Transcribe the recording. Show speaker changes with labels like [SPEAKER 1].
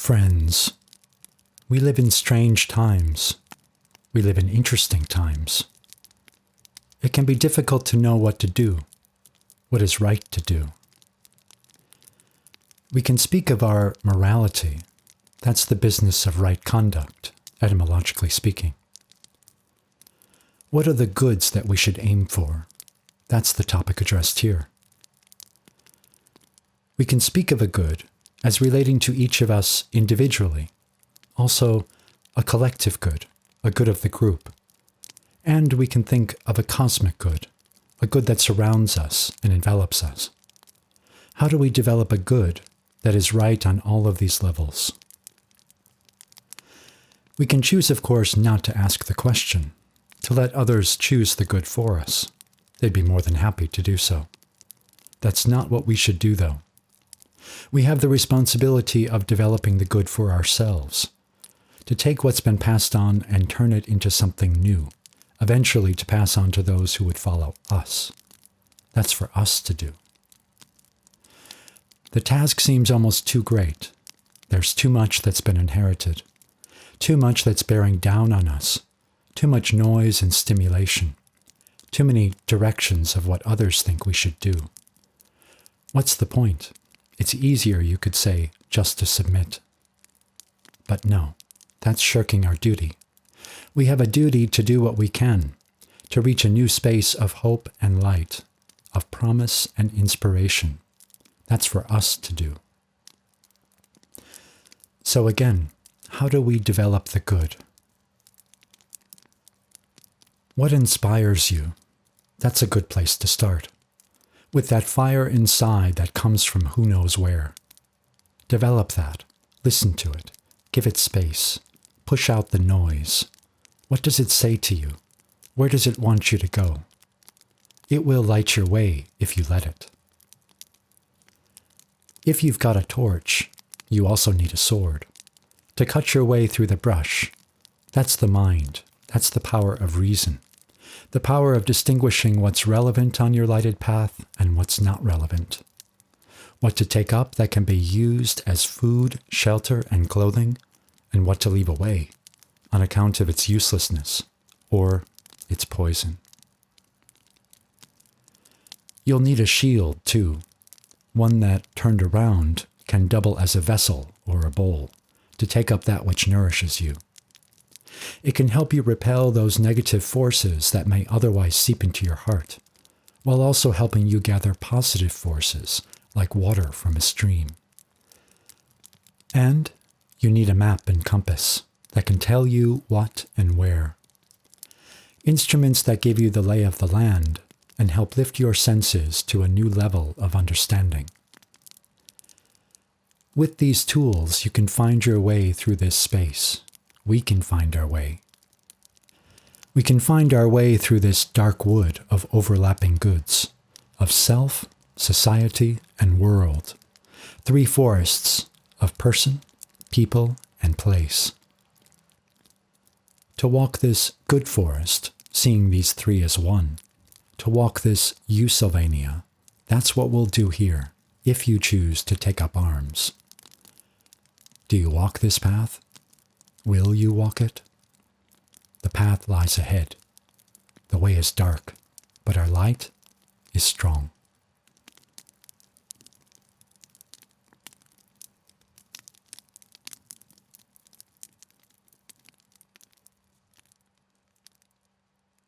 [SPEAKER 1] Friends, we live in strange times. We live in interesting times. It can be difficult to know what to do, what is right to do. We can speak of our morality. That's the business of right conduct, etymologically speaking. What are the goods that we should aim for? That's the topic addressed here. We can speak of a good as relating to each of us individually, also a collective good, a good of the group. And we can think of a cosmic good, a good that surrounds us and envelops us. How do we develop a good that is right on all of these levels? We can choose, of course, not to ask the question, to let others choose the good for us. They'd be more than happy to do so. That's not what we should do, though. We have the responsibility of developing the good for ourselves, to take what's been passed on and turn it into something new, eventually to pass on to those who would follow us. That's for us to do. The task seems almost too great. There's too much that's been inherited, too much that's bearing down on us, too much noise and stimulation, too many directions of what others think we should do. What's the point? It's easier, you could say, just to submit. But no, that's shirking our duty. We have a duty to do what we can, to reach a new space of hope and light, of promise and inspiration. That's for us to do. So again, how do we develop the good? What inspires you? That's a good place to start. With that fire inside that comes from who knows where. Develop that. Listen to it. Give it space. Push out the noise. What does it say to you? Where does it want you to go? It will light your way if you let it. If you've got a torch, you also need a sword. To cut your way through the brush. That's the mind. That's the power of reason. The power of distinguishing what's relevant on your lighted path and what's not relevant. What to take up that can be used as food, shelter, and clothing, and what to leave away on account of its uselessness or its poison. You'll need a shield, too, one that, turned around, can double as a vessel or a bowl to take up that which nourishes you. It can help you repel those negative forces that may otherwise seep into your heart, while also helping you gather positive forces like water from a stream. And you need a map and compass that can tell you what and where. Instruments that give you the lay of the land and help lift your senses to a new level of understanding. With these tools, you can find your way through this space. We can find our way. We can find our way through this dark wood of overlapping goods, of self, society, and world. 3 forests of person, people, and place. To walk this good forest, seeing these 3 as one, to walk this Sylvania, that's what we'll do here, if you choose to take up arms. Do you walk this path? Will you walk it? The path lies ahead. The way is dark, but our light is strong.